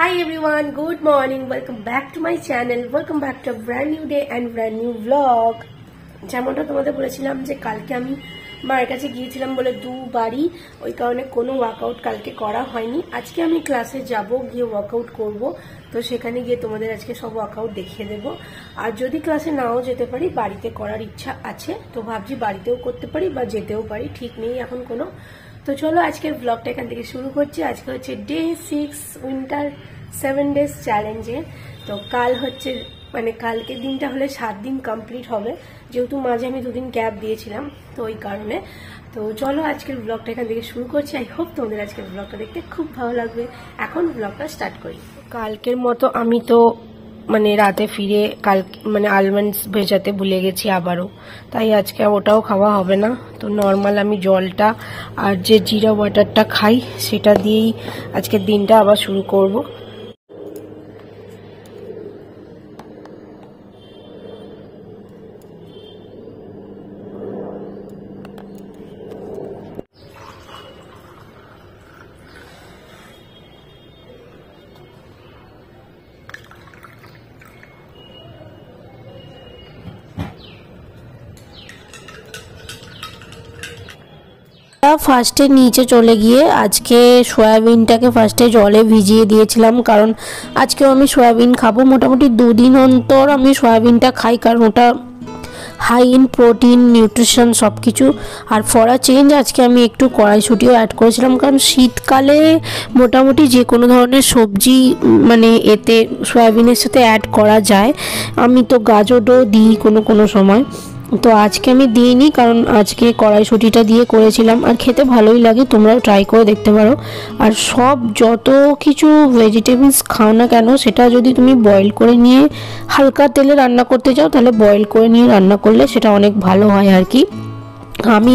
Hi everyone, good morning. Welcome back to my channel. Welcome back to a brand new day and brand new vlog. যেমনটা তোমাদের বলেছিলাম যে কালকে আমি মায়ের কাছে গিয়েছিলাম বলে দুবারই ওই কারণে কোনো ওয়ার্কআউট কালকে করা হয়নি। আজকে আমি ক্লাসে যাব, গিয়ে ওয়ার্কআউট করব। তো সেখানে গিয়ে তোমাদের আজকে সব ওয়ার্কআউট দেখিয়ে দেব। আর যদি ক্লাসে নাও যেতে পারি, বাড়িতে করার ইচ্ছা আছে, তো ভাবছি বাড়িতেও করতে পারি বা যেতেও পারি, ঠিক নেই এখন কোনো। তো চলো আজকের ব্লগটা এখান থেকে শুরু করছি। আজকে হচ্ছে ডে 6 উইন্টার 7 ডেজ চ্যালেঞ্জে। তো কাল হচ্ছে মানে কালকের দিনটা হলে 7 দিন কমপ্লিট হবে, যেহেতু মাঝে আমি 2 দিন গ্যাপ দিয়েছিলাম, তো ওই কারণে। তো চলো আজকের ব্লগটা এখান থেকে শুরু করছি। আই হোপ তোমাদের আজকের ব্লগটা দেখতে খুব ভালো লাগবে। এখন ব্লগটা স্টার্ট করি। কালকের মতো আমি তো মানে রাতে ফিরে কাল মানে আলমন্ডস ভেজাতে ভুলে গেছি আবারও, তাই আজকে ওটাও খাওয়া হবে না। তো নর্মাল আমি জলটা আর যে জিরা ওয়াটারটা খাই সেটা দিয়েই আজকের দিনটা আবার শুরু করব। ফার্স্টে নিচে চলে গিয়ে আজকে সয়াবিনটাকে ফার্স্টে জলে ভিজিয়ে দিয়েছিলাম, কারণ আজকেও আমি সয়াবিন খাবো। মোটামুটি 2 দিন অন্তর আমি সয়াবিনটা খাই, কারণ ওটা হাই ইন প্রোটিন, নিউট্রিশন সব কিছু। আর ফর আ চেঞ্জ আজকে আমি একটু কড়াইশুঁটিও অ্যাড করেছিলাম, কারণ শীতকালে মোটামুটি যে কোনো ধরনের সবজি মানে এতে সয়াবিনের সাথে অ্যাড করা যায়। আমি তো গাজরও দিই কোনো সময়, তো আজকে আমি দিইনি, কারণ আজকে কড়াইশুঁটিটা দিয়ে করেছিলাম আর খেতে ভালোই লাগে। তোমরাও ট্রাই করে দেখতে পারো। আর সব যত কিছু ভেজিটেবলস খাও না কেন, সেটা যদি তুমি বয়েল করে নিয়ে হালকা তেলে রান্না করতে চাও, তাহলে বয়েল করে নিয়ে রান্না করলে সেটা অনেক ভালো হয় আর কি। আমি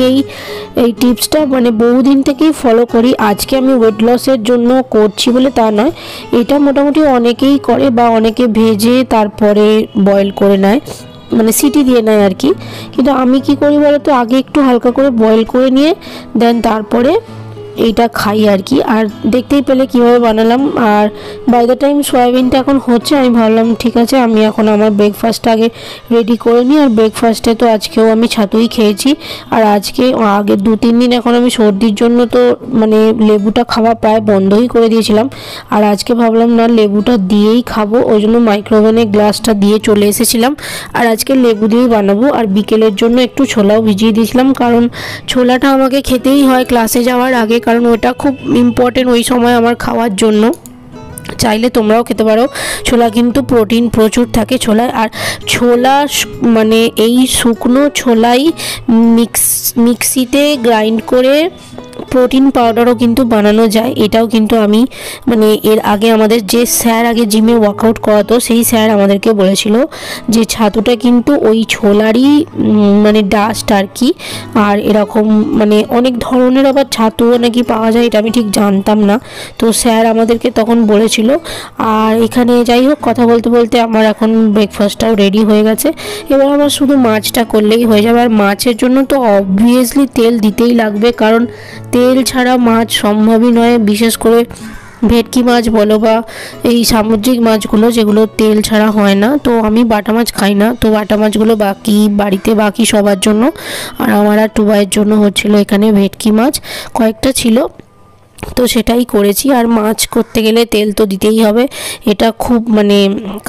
এই টিপসটা মানে বহুদিন থেকেই ফলো করি। আজকে আমি ওয়েট লসের জন্য করছি বলে তা নয়, এটা মোটামুটি অনেকেই করে বা অনেকে ভেজে তারপরে বয়েল করে নেয়, মানে সিটি দিয়ে নেয় আর কি। কিন্তু আমি কি করি বলতো, আগে একটু হালকা করে বয়েল করে নিয়ে দেন তারপরে এইটা খাই আর কি। আর দেখতেই পেলে কীভাবে বানালাম। আর বাই দ্য টাইম সয়াবিনটা এখন হচ্ছে, আমি ভাবলাম ঠিক আছে আমি এখন আমার ব্রেকফাস্টটা আগে রেডি করে নিই। আর ব্রেকফাস্টে তো আজকেও আমি ছাতুই খেয়েছি। আর আজকে আগে 2-3 দিন এখন আমি সর্দির জন্য তো মানে লেবুটা খাওয়া প্রায় বন্ধই করে দিয়েছিলাম। আর আজকে ভাবলাম না, লেবুটা দিয়েই খাবো, ওই জন্য মাইক্রোওভেনে গ্লাসটা দিয়ে চলে এসেছিলাম। আর আজকে লেবু দিয়েই বানাবো। আর বিকেলের জন্য একটু ছোলাও ভিজিয়ে দিয়েছিলাম, কারণ ছোলাটা আমাকে খেতেই হয় ক্লাসে যাওয়ার আগে, কারণ ওটা খুব ইম্পর্টেন্ট ওই সময় আমার খাওয়ার জন্য। চাইলে তোমরাও খেতে পারো, ছোলা কিন্তু প্রোটিন প্রচুর থাকে ছোলায়। আর ছোলা মানে এই শুকনো ছোলাই মিক্সিতে গ্রাইন্ড করে প্রোটিন পাউডারও কিন্তু বানানো যায়। এটাও কিন্তু আমি মানে এর আগে আমাদের যে স্যার আগে জিমে ওয়ার্কআউট করাতো, সেই স্যার আমাদেরকে বলেছিল যে ছাতুটা কিন্তু ওই ছোলারই মানে ডাস্ট আর কি। আর এরকম মানে অনেক ধরনের আবার ছাতুও নাকি পাওয়া যায়, এটা আমি ঠিক জানতাম না, তো স্যার আমাদেরকে তখন বলেছিল। আর এখানে যাই হোক, কথা বলতে বলতে আমার এখন ব্রেকফাস্টটাও রেডি হয়ে গেছে। এবার আমার শুধু মাছটা করলেই হয়ে যাবে। আর মাছের জন্য তো অবভিয়াসলি তেল দিতেই লাগবে, কারণ তেল ছাড়া মাছ সম্ভবই নয়। বিশেষ করে ভেটকি মাছ বলো বা এই সামুদ্রিক মাছগুলো, যেগুলো তেল ছাড়া হয় না। তো আমি বাটা মাছ খাই না, তো বাটা মাছগুলো বাড়িতে বাকি সবার জন্য। আর আমার আর টুবাইয়ের জন্য হচ্ছিল এখানে ভেটকি মাছ কয়েকটা ছিল, তো সেটাই করেছি। আর মাছ করতে গেলে তেল তো দিতেই হবে, এটা খুব মানে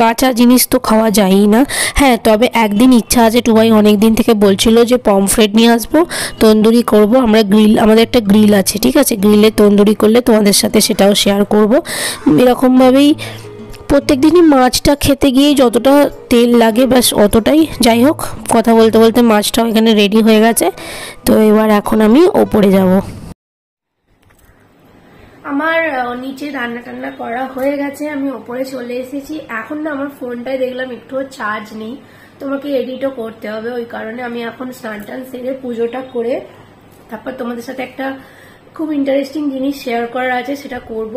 কাঁচা জিনিস তো খাওয়া যায়ই না। হ্যাঁ, তবে একদিন ইচ্ছা আছে, টুবাই অনেক দিন থেকে বলছিল যে পমফ্রেট নিয়ে আসবো, তন্দুরি করব। আমাদের একটা গ্রিল আছে, ঠিক আছে, গ্রিলে তন্দুরি করলে তোমাদের সাথে সেটাও শেয়ার করব। এরকমভাবেই প্রত্যেক দিনই মাছটা খেতে গিয়ে যতটা তেল লাগে ব্যাস অতটাই। যাই হোক, কথা বলতে বলতে মাছটাও এখানে রেডি হয়ে গেছে। তো এবার এখন আমি ওপরে যাব। আমার নিচে রান্না টান্না করা হয়ে গেছে, আমি ওপরে চলে এসেছি। এখন না আমার ফোনটায় দেখলাম একটুও চার্জ নেই, তোমাকে এডিটও করতে হবে, ওই কারণে আমি এখন স্নান টান সেরে পুজোটা করে তারপর তোমাদের সাথে একটা খুব ইন্টারেস্টিং জিনিস শেয়ার করার আছে, সেটা করব।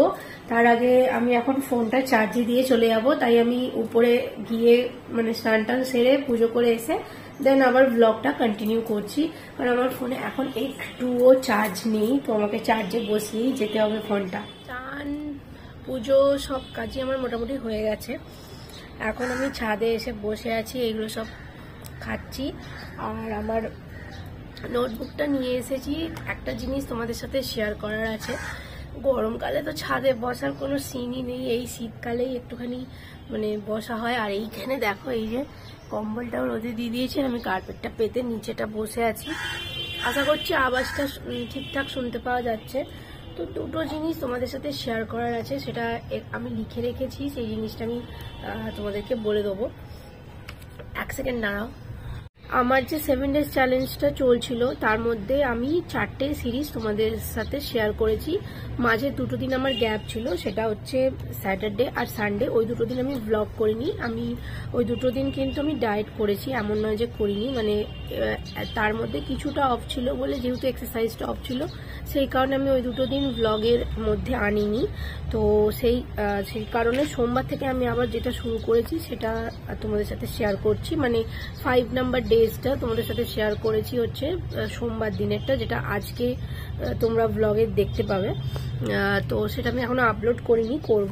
তার আগে আমি এখন ফোনটা চার্জে দিয়ে চলে যাব, তাই আমি উপরে গিয়ে মানে স্নান টান সেরে পুজো করে এসে দেন আবার ব্লগটা কন্টিনিউ করছি, কারণ আমার ফোনে এখন একটুও চার্জ নেই। তো আমাকে চার্জে বসিয়েই যেতে হবে ফোনটা। চান পুজো সব কাজই আমার মোটামুটি হয়ে গেছে। এখন আমি ছাদে এসে বসে আছি, এগুলো সব খাচ্ছি। আর আমার নোটবুকটা নিয়ে এসেছি, একটা জিনিস তোমাদের সাথে শেয়ার করার আছে। গরমকালে তো ছাদে বসার কোনো সিনই নেই, এই শীতকালেই একটুখানি মানে বসা হয়। আর এইখানে দেখো, এই যে কম্বলটাও রোদে দিয়ে দিয়েছি, আমি কার্পেটটা পেতে নিচেটা বসে আছি। আশা করছি আওয়াজটা ঠিকঠাক শুনতে পাওয়া যাচ্ছে। তো দুটো জিনিস তোমাদের সাথে শেয়ার করার আছে, সেটা আমি লিখে রেখেছি, সেই জিনিসটা আমি তোমাদেরকে বলে দেবো। এক সেকেন্ড দাঁড়াও। আমার যে 7 days চ্যালেঞ্জটা চলছিল, তার মধ্যে আমি 4টে সিরিজ তোমাদের সাথে শেয়ার করেছি। মাঝে 2টো দিন আমার গ্যাপ ছিল, সেটা হচ্ছে স্যাটারডে আর সানডে। ওই 2টো দিন আমি ব্লগ করিনি। আমি ওই 2টো দিন কিন্তু আমি ডায়েট করেছি, এমন নয় যে করিনি। মানে তার মধ্যে কিছুটা অফ ছিল বলে, যেহেতু এক্সারসাইজটা অফ ছিল, সেই কারণে আমি ওই 2টো দিন ব্লগের মধ্যে আনিনি। তো সেই কারণে সোমবার থেকে আমি আবার যেটা শুরু করেছি সেটা তোমাদের সাথে শেয়ার করছি। মানে 5 নাম্বার ডেজটা তোমাদের সাথে শেয়ার করেছি হচ্ছে সোমবার দিনেরটা, যেটা আজকে তোমরা ব্লগে দেখতে পাবে। তো সেটা আমি এখনো আপলোড করিনি, করব।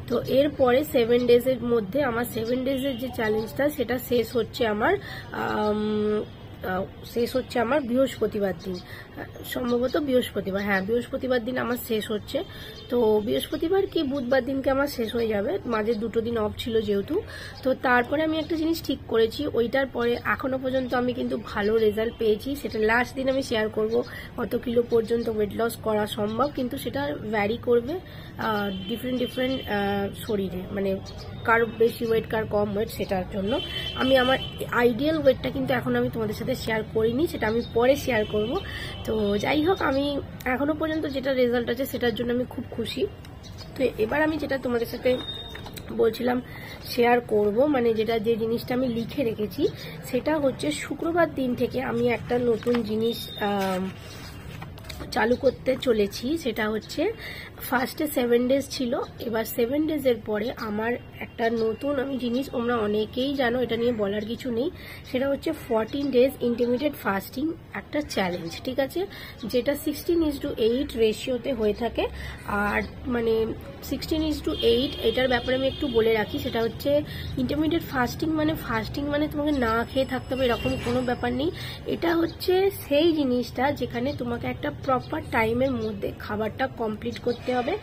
তো এরপরে 7 ডেজের মধ্যে আমার 7 ডেজের যে চ্যালেঞ্জটা, সেটা শেষ হচ্ছে আমার বৃহস্পতিবার দিন, সম্ভবত বৃহস্পতিবার, হ্যাঁ বৃহস্পতিবার দিন আমার শেষ হচ্ছে। তো বৃহস্পতিবার কি বুধবার দিনকে আমার শেষ হয়ে যাবে, মাঝে 2টো দিন অফ ছিল যেহেতু। তো তারপরে আমি একটা জিনিস ঠিক করেছি, ওইটার পরে এখনো পর্যন্ত আমি কিন্তু ভালো রেজাল্ট পেয়েছি। সেটা লাস্ট দিন আমি শেয়ার করব, কত কিলো পর্যন্ত ওয়েট লস করা সম্ভব, কিন্তু সেটা ভ্যারি করবে ডিফারেন্ট শরীরে, মানে কার বেশি ওয়েট কার কম ওয়েট, সেটার জন্য আমি আমার আইডিয়াল ওয়েটটা কিন্তু এখন আমি তোমাদের সাথে শেয়ার করিনি, সেটা আমি পরে শেয়ার করব। তো যাই হোক, আমি এখনো পর্যন্ত যেটা রেজাল্ট আছে সেটার জন্য আমি খুব খুশি। তো এবার আমি যেটা তোমাদের সাথে বলছিলাম শেয়ার করব, মানে যে জিনিসটা আমি লিখে রেখেছি, সেটা হচ্ছে শুক্রবার দিন থেকে আমি একটা নতুন জিনিস চালু করতে চলেছি। সেটা হচ্ছে ফার্স্টে 7 ডেজ ছিল, এবার 7 ডেজের পরে আমার একটা নতুন জিনিস, তোমরা অনেকেই জানো, এটা নিয়ে বলার কিছু নেই। সেটা হচ্ছে 14 ডেজ ইন্টারমিডিয়েট ফাস্টিং, একটা চ্যালেঞ্জ, ঠিক আছে, যেটা 16:8 রেশিওতে হয়ে থাকে। আর মানে 16:8 এটার ব্যাপারে আমি একটু বলে রাখি। সেটা হচ্ছে ইন্টারমিডিয়েট ফাস্টিং মানে তোমাকে না খেয়ে থাকতে হবে এরকম কোনো ব্যাপার নেই। এটা হচ্ছে সেই জিনিসটা যেখানে তোমাকে একটা প্রপার টাইমের মধ্যে খাবারটা কমপ্লিট করতে হবে।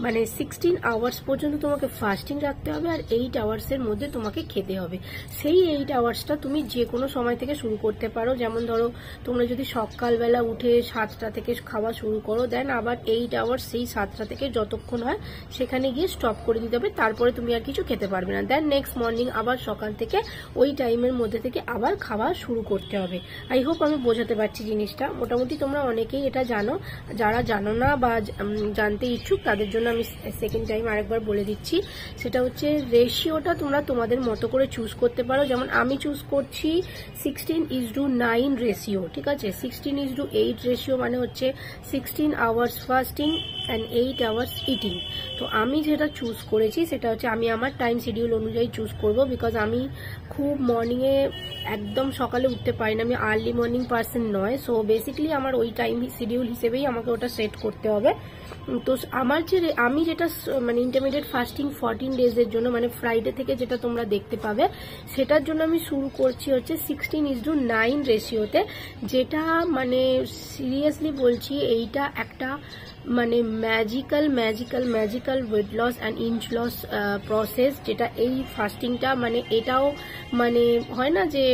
মানে 16 আওয়ার্স পর্যন্ত তোমাকে ফাস্টিং রাখতে হবে, আর 8 আওয়ার্সের মধ্যে তোমাকে খেতে হবে। সেই 8 আওয়ার্সটা তুমি যে কোনো সময় থেকে শুরু করতে পারো। যেমন ধরো, তোমরা যদি সকালবেলা উঠে 7টা থেকে খাওয়া শুরু করো, দেন আবার 8 আওয়ার্স সেই 7টা থেকে যতক্ষণ হয় সেখানে গিয়ে স্টপ করে দিতে হবে, তারপরে তুমি আর কিছু খেতে পারবে না। দেন নেক্সট মর্নিং আবার সকাল থেকে ওই টাইমের মধ্যে থেকে আবার খাওয়া শুরু করতে হবে। আই হোপ আমি বোঝাতে পারছি জিনিসটা। মোটামুটি তোমরা অনেকেই এটা জানো, যারা জানো না বা জানতে ইচ্ছুক তাদের জন্য আমি সেকেন্ড টাইম আরেকবার বলে দিচ্ছি। সেটা হচ্ছে রেশিওটা তোমরা তোমাদের মতো করে চুজ করতে পারো। যেমন আমি চুজ করছি 16:9 রেশিও, ঠিক আছে। 16:8 রেশিও মানে হচ্ছে 16 hours fasting and 8 hours eating. তো আমি যেটা চুজ করেছি সেটা হচ্ছে আমি আমার টাইম শিডিউল অনুযায়ী চুজ করব, বিকজ আমি খুব মর্নিংয়ে একদম সকালে উঠতে পারি না, আমি আর্লি মর্নিং পার্সন নয়। সো বেসিক্যালি আমার ওই টাইম শিডিউল হিসেবেই আমাকে ওটা সেট করতে হবে। তো আমি যেটা মানে ইন্টারমিডিয়েট ফাস্টিং 14 ডেজের জন্য, মানে ফ্রাইডে থেকে যেটা তোমরা দেখতে পাবে, সেটার জন্য আমি শুরু করছি হচ্ছে 16:9 রেশিওতে, যেটা মানে সিরিয়াসলি বলছি এইটা একটা মানে magical weight loss and inch loss process, যেটা এই ফাস্টিংটা মানে এটাও মানে হয় না যে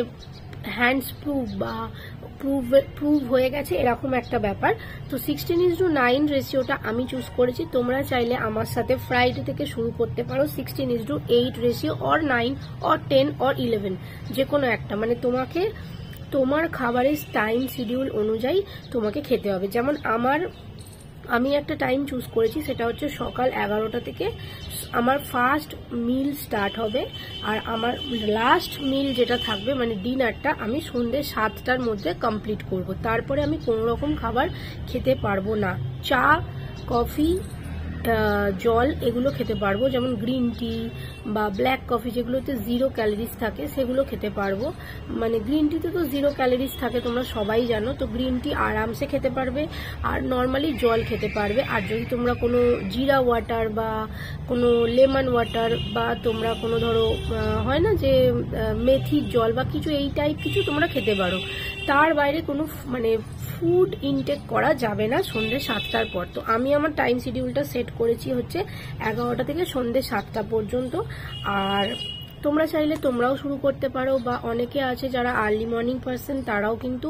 হ্যান্ডস প্রুফ বা প্রুভ হয়ে গেছে এরকম একটা ব্যাপার। তো 16:9 রেশিওটা আমি চুজ করেছি। তোমরা চাইলে আমার সাথে ফ্রাইডে থেকে শুরু করতে পারো 16:8 রেশিও, অর 9 অর 10 অর 11, যে কোনো একটা। মানে তোমাকে তোমার খাবারের টাইম শিডিউল অনুযায়ী তোমাকে খেতে হবে। যেমন আমি একটা টাইম চুজ করেছি, সেটা হচ্ছে সকাল 11টা থেকে আমার ফার্স্ট মিল স্টার্ট হবে, আর আমার লাস্ট মিল যেটা থাকবে মানে ডিনারটা আমি সন্ধ্যে 7টার মধ্যে কমপ্লিট করব। তারপরে আমি কোনো রকম খাবার খেতে পারবো না। চা, কফি জল এগুলো খেতে পারবো, যেমন গ্রিন টি বা ব্ল্যাক কফি যেগুলোতে 0 ক্যালোরিজ থাকে সেগুলো খেতে পারবো। মানে গ্রিন টিতে তো 0 ক্যালোরিজ থাকে তোমরা সবাই জানো, তো গ্রিন টি আরামসে খেতে পারবে আর নর্মালি জল খেতে পারবে। আর যদি তোমরা কোনো জিরা ওয়াটার বা কোনো লেমন ওয়াটার বা তোমরা কোনো ধরো হয় না যে মেথির জল বা কিছু এই টাইপ কিছু তোমরা খেতে পারো। তার বাইরে কোনো মানে ফুড ইনটেক করা যাবে না সন্ধ্যে 7টার পর। তো আমি আমার টাইম শিডিউলটা সেট করেছি হচ্ছে 11টা থেকে সন্ধ্যে 7টা পর্যন্ত। আর তোমরা চাইলে তোমরাও শুরু করতে পারো, বা অনেকে আছে যারা আর্লি মর্নিং পার্সন তারাও কিন্তু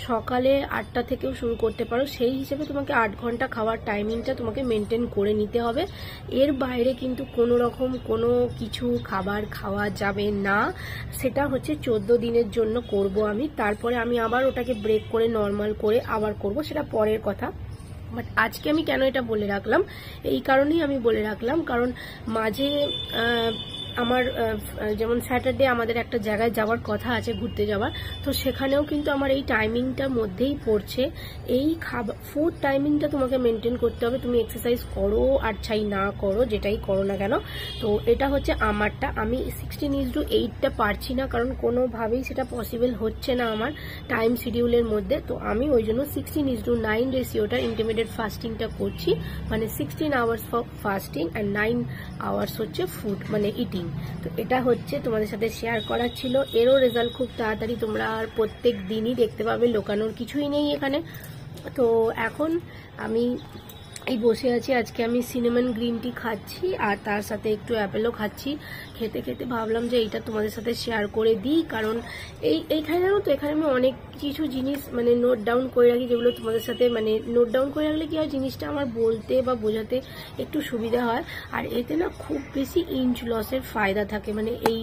সকালে 8টা থেকেও শুরু করতে পারো। সেই হিসেবে তোমাকে 8 ঘন্টা খাওয়ার টাইমিংটা তোমাকে মেনটেন করে নিতে হবে। এর বাইরে কিন্তু কোনো রকম কোনো কিছু খাবার খাওয়া যাবে না। সেটা হচ্ছে 14 দিনের জন্য করব আমি, তারপরে আমি আবার ওটাকে ব্রেক করে নর্মাল করে আবার করব, সেটা পরের কথা। বাট আজকে আমি কেন এটা বলে রাখলাম, এই কারণেই আমি বলে রাখলাম কারণ মাঝে আমার যেমন স্যাটারডে আমাদের একটা জায়গায় যাওয়ার কথা আছে, ঘুরতে যাওয়ার, তো সেখানেও কিন্তু আমার এই টাইমিংটার মধ্যেই পড়ছে। এই খাবার ফুড টাইমিংটা তোমাকে মেনটেন করতে হবে। তুমি এক্সারসাইজ করো আর চাই না করো, যেটাই করো না কেন। তো এটা হচ্ছে আমারটা, আমি 16:8টা পারছি না, কারণ কোনোভাবেই সেটা পসিবল হচ্ছে না আমার টাইম শিডিউলের মধ্যে। তো আমি ওই জন্য 16:9 রেশিওটা ইন্টারমিডিয়েট ফাস্টিংটা করছি, মানে 16 hours for fasting and 9 hours হচ্ছে ফুড মানে ইটিং। তো এটা হচ্ছে তোমাদের সাথে শেয়ার করার ছিল। এরও রেজাল্ট খুব তাড়াতাড়ি তোমরা আর প্রত্যেক দিনই দেখতে পাবে, লোকানোর কিছুই নেই এখানে। তো এখন আমি এই বসে আছি, আজকে আমি সিনেমন গ্রিন টি খাচ্ছি আর তার সাথে একটু অ্যাপেলও খাচ্ছি। খেতে খেতে ভাবলাম যে এইটা তোমাদের সাথে শেয়ার করে দিই, কারণ এইখানে জানো তো এখানে আমি অনেক কিছু জিনিস মানে নোট ডাউন করে রাখি, যেগুলো তোমাদের সাথে মানে নোট ডাউন করে রাখলে কি হয় জিনিসটা আমার বলতে বা বোঝাতে একটু সুবিধা হয়। আর এতে না খুব বেশি ইঞ্চ লসের ফায়দা থাকে, মানে এই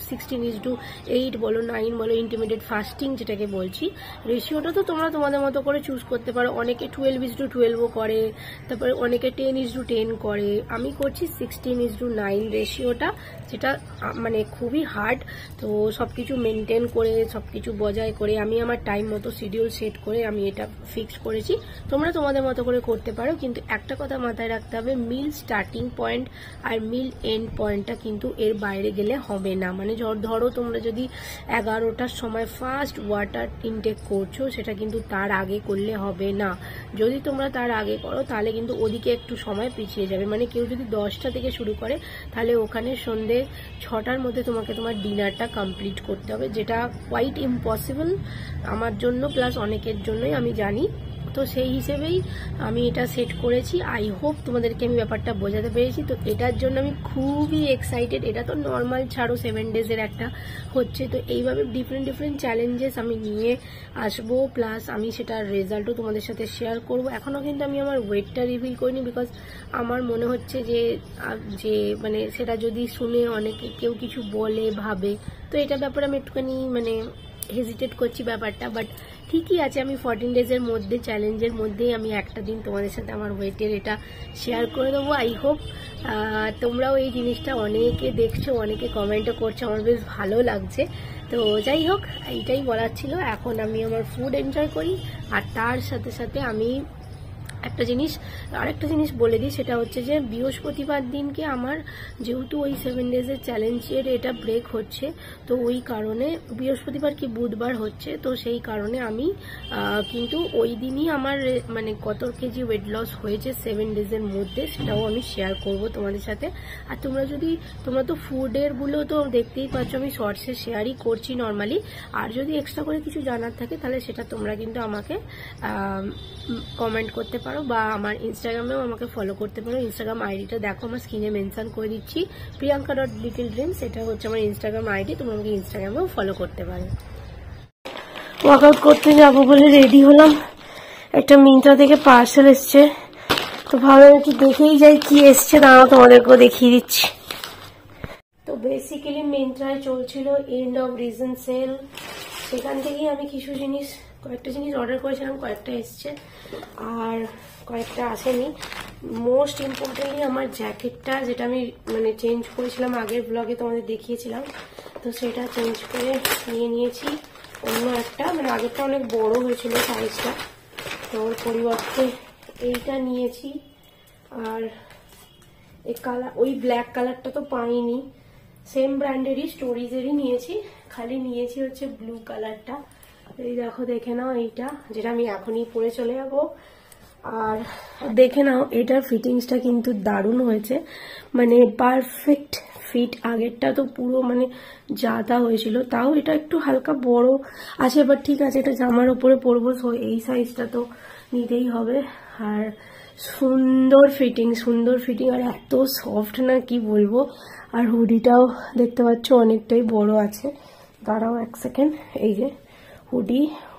16:8 বলো 9 বলো ইন্টারমিডিয়েট ফাস্টিং যেটাকে বলছি, রেশিওটা তো তোমরা তোমাদের মতো করে চুজ করতে পারো। অনেকে 12:12ও করে, তারপরে অনেকে 10:10 করে, আমি করছি 16:9 রেশিওটা, যেটা মানে খুবই হার্ড। তো সবকিছু মেনটেন করে সবকিছু বজায় করে আমি আমার টাইম মতো শিডিউল সেট করে আমি এটা ফিক্স করেছি। তোমরা তোমাদের মতো করে করতে পারো, কিন্তু একটা কথা মাথায় রাখতে হবে, মিল স্টার্টিং পয়েন্ট আর মিল এন্ড পয়েন্টটা কিন্তু এর বাইরে গেলে হবে না। মানে ধরো তোমরা যদি 11টার সময় ফার্স্ট ওয়াটার ইনটেক করছো, সেটা কিন্তু তার আগে করলে হবে না। যদি তোমরা তার আগে করো তাহলে কিন্তু ওদিকে একটু সময় পিছিয়ে যাবে। মানে কেউ যদি 10টা থেকে শুরু করে তাহলে ওখানে সন্ধ্যে 6টার মধ্যে তোমাকে তোমার ডিনারটা কমপ্লিট করতে হবে, যেটা কোয়াইট ইম্পসিবল আমার জন্য প্লাস অনেকের জন্যই আমি জানি। তো সেই হিসেবেই আমি এটা সেট করেছি। আই হোপ তোমাদেরকে আমি ব্যাপারটা বোঝাতে পেরেছি। তো এটার জন্য আমি খুবই এক্সাইটেড। এটা তো নর্মাল ছাড়ো 7 ডেজের একটা হচ্ছে, তো এইভাবে ডিফারেন্ট চ্যালেঞ্জেস আমি নিয়ে আসবো, প্লাস আমি সেটার রেজাল্টও তোমাদের সাথে শেয়ার করব। এখনও কিন্তু আমি আমার ওয়েটটা রিভিল করিনি, বিকজ আমার মনে হচ্ছে যে মানে সেটা যদি শুনে অনেকে কেউ কিছু বলে ভাবে, তো এটা ব্যাপারে আমি একটুখানি মানে হেজিটেট করছি ব্যাপারটা। বাট ঠিকই আছে, আমি 14 ডেজের মধ্যে চ্যালেঞ্জের মধ্যেই আমি একটা দিন তোমাদের সাথে আমার ওয়েটের এটা শেয়ার করে দেবো। আই হোপ তোমরাও এই জিনিসটা অনেকে দেখছো, অনেকে কমেন্টও করছো, আমার বেশ ভালো লাগছে। তো যাই হোক, এইটাই বলার ছিল। এখন আমি আমার ফুড এনজয় করি, আর তার সাথে সাথে আমি আরেকটা জিনিস বলে দিই, সেটা হচ্ছে যে বৃহস্পতিবার দিনকে আমার যেহেতু ওই 7 ডেজের চ্যালেঞ্জের এটা ব্রেক হচ্ছে, তো ওই কারণে বৃহস্পতিবার কি বুধবার হচ্ছে, তো সেই কারণে আমি কিন্তু ওই দিনই আমার মানে কত কেজি ওয়েট লস হয়েছে 7 ডেজের মধ্যে সেটাও আমি শেয়ার করব তোমাদের সাথে। আর তোমরা তো ফুডের গুলো তো দেখতেই পাচ্ছ, আমি শর্টসে শেয়ারই করছি নর্মালি। আর যদি এক্সট্রা করে কিছু জানার থাকে তাহলে সেটা তোমরা কিন্তু আমাকে কমেন্ট করতে পারো, বা আমার ইনস্টাগ্রামেও আমাকে ফলো করতে পারো। ইনস্টাগ্রাম আইডিটা দেখো, আমার স্ক্রিনে মেনশন করে দিচ্ছি, priyanka.littledreams, এটা হচ্ছে আমার ইনস্টাগ্রাম আইডি। তোমরা আমাকে ইনস্টাগ্রামেও ফলো করতে পারো। ওয়ার্কআউট করতে যাবো বলে রেডি হলাম, একটা মিন্ত্রা থেকে পার্সেল এসছে, তো ভালো একটু দেখেই যাই কি এসছে, দাঁড়াও তোমাদেরকেও দেখিয়ে দিচ্ছি। তো বেসিক্যালি মিন্ত্রায় চলছিল এন্ড অফ রিজন সেল, সেখান থেকেই আমি কয়েকটা জিনিস অর্ডার করেছিলাম, কয়েকটা এসছে আর কয়েকটা আসেনি। মোস্ট ইম্পর্টেন্টলি আমার জ্যাকেটটা, যেটা আমি মানে চেঞ্জ করেছিলাম আগের ব্লগে তোমাদের দেখিয়েছিলাম, তো সেটা চেঞ্জ করে নিয়ে নিয়েছি অন্য একটা, মানে আগেরটা অনেক বড় হয়েছিল সাইজটা, তো ওর পরিবর্তে এইটা নিয়েছি। আর এই কালার, ওই ব্ল্যাক কালারটা তো পাইনি, সেম ব্র্যান্ডেরই স্টোরিজেরই নিয়েছি, খালি নিয়েছি হচ্ছে ব্লু কালারটা। এই দেখো, দেখে নাও, এইটা যেটা আমি এখনই পরে চলে যাবো। আর দেখে নাও, এটার ফিটিংসটা কিন্তু দারুণ হয়েছে, মানে পারফেক্ট ফিট। আগেরটা তো পুরো মানে জাদা হয়েছিল, তাও এটা একটু হালকা বড় আছে, বাট ঠিক আছে, এটা জামার উপরে পরবো, সো এই সাইজটা তো নিতেই হবে। আর সুন্দর ফিটিং, সুন্দর ফিটিং, আর এত সফট না কি বলবো। আর হুডিটাও দেখতে পাচ্ছ অনেকটাই বড় আছে। দাঁড়াও এক সেকেন্ড, এই যে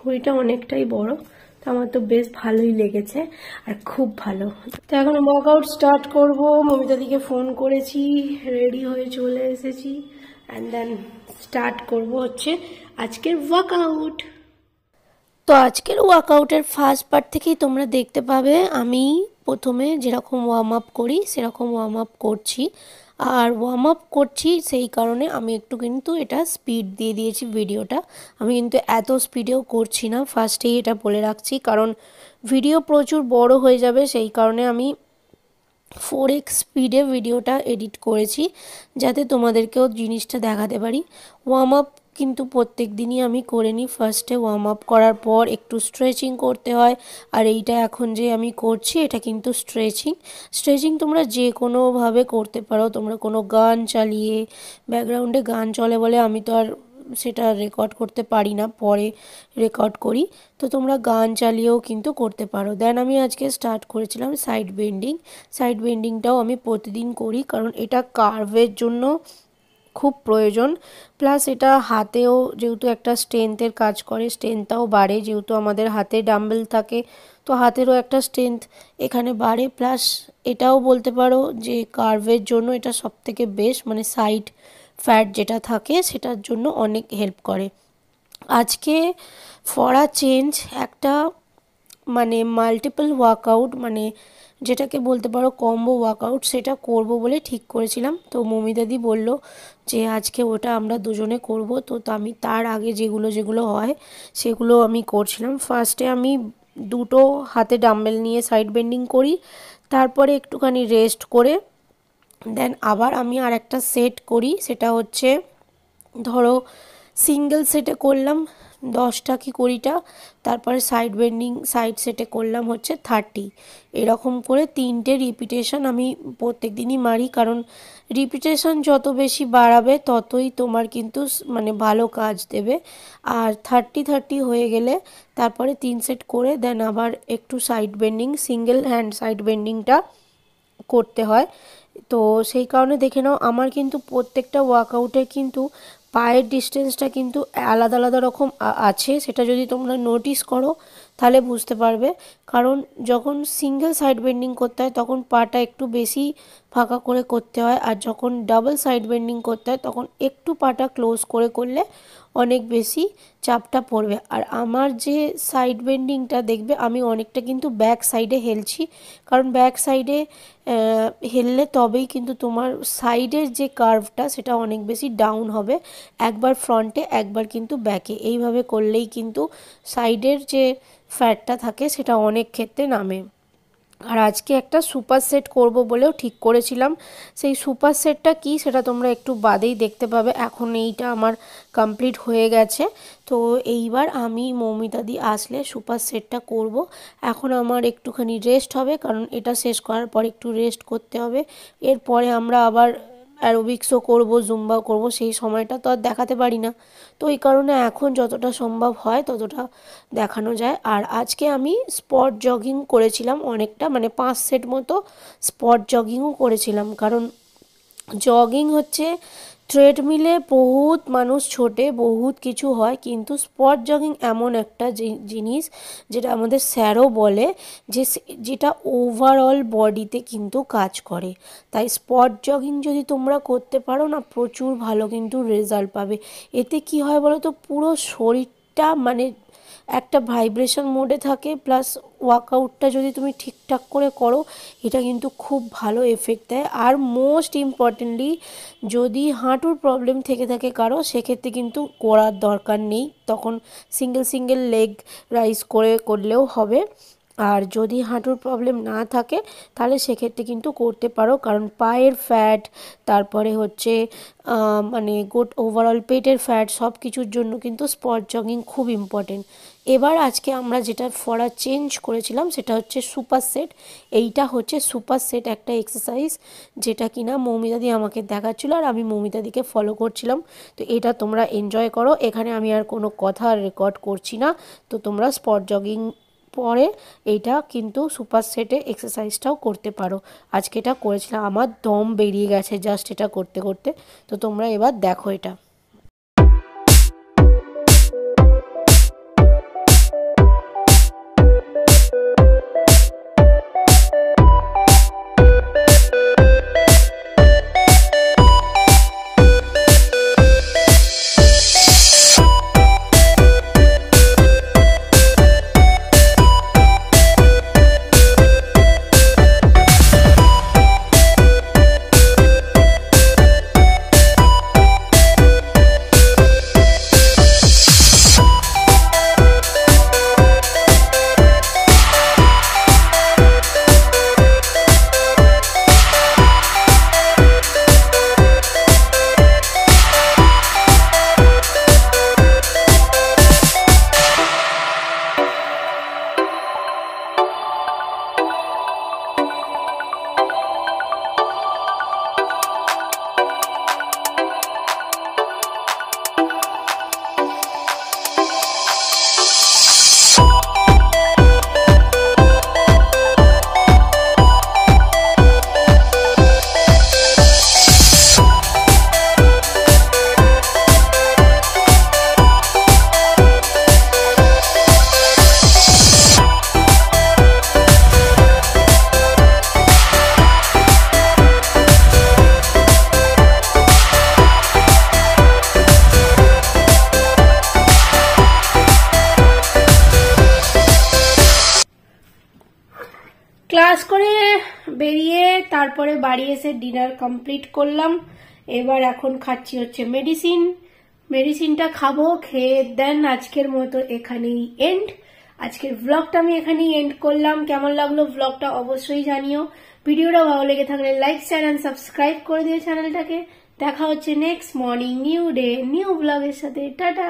হুডিটা অনেকটাই বড়, তো আমার তো বেশ ভালোই লেগেছে আর খুব ভালো। তো এখন ওয়ার্কআউট স্টার্ট করব। মমিতাদিকে ফোন করেছি, রেডি হয়ে চলে এসেছি, অ্যান্ড দেন স্টার্ট করব হচ্ছে আজকের ওয়ার্কআউট। তো আজকের ওয়ার্কআউটের ফার্স্ট পার্ট থেকেই তোমরা দেখতে পাবে আমি প্রথমে যেরকম ওয়ার্ম আপ করি সেরকম ওয়ার্ম আপ করছি। আর ওয়ার্ম আপ করছি সেই কারণে আমি একটু কিন্তু এটা স্পিড দিয়ে দিয়েছি ভিডিওটা। আমি কিন্তু এত স্পিডেও করছি না, ফার্স্টেই এটা বলে রাখছি, কারণ ভিডিও প্রচুর বড় হয়ে যাবে, সেই কারণে আমি 4x স্পিডে ভিডিওটা এডিট করেছি, যাতে তোমাদেরকেও জিনিসটা দেখাতে পারি। ওয়ার্ম আপ কিন্তু প্রত্যেক দিনই আমি করে নিই। ফার্স্টে ওয়ার্ম আপ করার পর একটু স্ট্রেচিং করতে হয়, আর এইটা এখন যে আমি করছি এটা কিন্তু স্ট্রেচিং তোমরা যে কোনোভাবে করতে পারো। তোমরা কোনো গান চালিয়ে, ব্যাকগ্রাউন্ডে গান চলে বলে আমি তো আর সেটা রেকর্ড করতে পারি না, পরে রেকর্ড করি, তো তোমরা গান চালিয়েও কিন্তু করতে পারো। দেন আমি আজকে স্টার্ট করেছিলাম সাইড বেন্ডিংটাও আমি প্রতিদিন করি, কারণ এটা কার্ভের জন্য খুব প্রয়োজন। প্লাস এটা হাতেও যেহেতু একটা স্ট্রেংথের কাজ করে, স্ট্রেংথটাও বাড়ে, যেহেতু আমাদের হাতে ডাম্বেল থাকে, তো হাতেরও একটা স্ট্রেংথ এখানে বাড়ে। প্লাস এটাও বলতে পারো যে কার্ভের জন্য এটা সবথেকে বেস্ট, মানে সাইড ফ্যাট যেটা থাকে সেটার জন্য অনেক হেল্প করে। আজকে ফর আ চেঞ্জ একটা মানে মাল্টিপল ওয়ার্কআউট, মানে যেটাকে বলতে পারো কম্বো ওয়ার্কআউট, সেটা করব বলে ঠিক করেছিলাম। তো মমিদাদি বলল যে আজকে ওটা আমরা দুজনে করব, তো আমি তার আগে যেগুলো হয় সেগুলো আমি করছিলাম। ফার্স্টে আমি দুটো হাতে ডাম্বেল নিয়ে সাইড বেন্ডিং করি, তারপরে একটুখানি রেস্ট করে দেন আবার আমি আর একটা সেট করি, সেটা হচ্ছে ধরো সিঙ্গেল সেটে করলাম 10টা কি 20টা, তারপরে সাইড বেন্ডিং সাইড সেটে করলাম হচ্ছে 30। এরকম করে 3টে রিপিটেশন আমি প্রত্যেক দিনই মারি, কারণ রিপিটেশন যত বেশি বাড়াবে ততই তোমার কিন্তু মানে ভালো কাজ দেবে। আর 30 হয়ে গেলে তারপরে 3 সেট করে দেন আবার একটু side bending, single hand side বেন্ডিংটা করতে হয়। তো সেই কারণে দেখে নাও আমার কিন্তু প্রত্যেকটা ওয়ার্কআউটে কিন্তু পায়ের ডিস্টেন্সটা কিন্তু আলাদা আলাদা রকম আছে, সেটা যদি তোমরা নোটিস করো তাহলে বুঝতে পারবে। কারণ যখন সিঙ্গেল সাইড বেন্ডিং করতে হয় তখন পাটা একটু বেশি ফাঁকা করে করতে হয়, আর যখন ডাবল সাইড বেন্ডিং করতে হয় তখন একটু পাটা ক্লোজ করে করলে অনেক বেশি চাপটা পড়বে। আর আমার যে সাইড বেন্ডিংটা দেখবে আমি অনেকটা কিন্তু ব্যাক সাইডে হেলছি, কারণ ব্যাক সাইডে হেললে তবেই কিন্তু তোমার সাইডের যে কার্ভটা সেটা অনেক বেশি ডাউন হবে, একবার ফ্রন্টে একবার কিন্তু ব্যাকে, এইভাবে করলেই কিন্তু সাইডের যে ফ্যাটটা থাকে সেটা অনেক ক্ষেত্রে নামে। আর আজকে একটা সুপার সেট করব বলেও ঠিক করেছিলাম, সেই সুপার সেটটা কি সেটা তোমরা একটু বাদেই দেখতে পাবে, এখন এইটা আমার কমপ্লিট হয়ে গেছে। তো এইবার আমি মৌমিতাদি আসলে সুপার সেটটা করব। এখন আমার একটুখানি রেস্ট হবে, কারণ এটা শেষ করার পর একটু রেস্ট করতে হবে, এরপরে আমরা আবার অ্যারোবিক্সও করব, জুম্বাও করব, সেই সময়টা তো আর দেখাতে পারি না, তো এই কারণে এখন যতটা সম্ভব হয় ততটা দেখানো যায়। আর আজকে আমি স্পট জগিং করেছিলাম অনেকটা, মানে 5 সেট মতো স্পট জগিংও করেছিলাম, কারণ জগিং হচ্ছে ট্রেডমিলে বহুত মানুষ ছোটে, বহুত কিছু হয়, কিন্তু স্পট জগিং এমন একটা জিনিস যেটা আমাদের স্যারও বলে যে যেটা ওভারঅল বডিতে কিন্তু কাজ করে। তাই স্পট জগিং যদি তোমরা করতে পারো না, প্রচুর ভালো কিন্তু রেজাল্ট পাবে। এতে কি হয় বলো তো, পুরো শরীরটা মানে একটা ভাইব্রেশন মোডে থাকে, প্লাস ওয়ার্কআউটটা যদি তুমি ঠিকঠাক করে করো এটা কিন্তু খুব ভালো এফেক্ট দেয়। আর মোস্ট ইম্পর্টেন্টলি যদি হাঁটুর প্রবলেম থেকে থাকে কারো, সেক্ষেত্রে কিন্তু করার দরকার নেই, তখন সিঙ্গেল লেগ রাইজ করে করলেও হবে। আর যদি হাঁটুর প্রবলেম না থাকে তাহলে সেক্ষেত্রে কিন্তু করতে পারো, কারণ পায়ের ফ্যাট, তারপরে হচ্ছে মানে ওভারঅল পেটের ফ্যাট, সব কিছুর জন্য কিন্তু স্পট জগিং খুব ইম্পর্টেন্ট। এবার আজকে আমরা যেটা ফড়া চেঞ্জ করেছিলাম সেটা হচ্ছে সুপার সেট। এইটা হচ্ছে সুপার সেট একটা এক্সারসাইজ, যেটা কিনা মৌমিতাদি আমাকে দেখাচ্ছিল আর আমি মৌমিতাদিকে ফলো করছিলাম। তো এটা তোমরা এনজয় করো, এখানে আমি আর কোনো কথা রেকর্ড করছি না। তো তোমরা স্পট জগিং পরে এইটা কিন্তু সুপার সেটে এক্সারসাইজটাও করতে পারো। আজকে এটা করেছিলাম, আমার দম বেরিয়ে গেছে জাস্ট এটা করতে করতে। তো তোমরা এবার দেখো এটা। ক্লাস করে বেরিয়ে তারপরে বাড়ি এসে ডিনার কমপ্লিট করলাম। এবার এখন খাচ্ছি হচ্ছে মেডিসিনটা খাবো, খেয়ে দেন আজকের মতো এখানেই এন্ড। আজকের ব্লগটা আমি এখানেই এন্ড করলাম। কেমন লাগলো ব্লগটা অবশ্যই জানিও। ভিডিওটা ভালো লেগে থাকলে লাইক শেয়ার এন্ড সাবস্ক্রাইব করে দিও চ্যানেলটাকে। দেখা হচ্ছে next morning new day new ব্লগের সাথে। টাটা।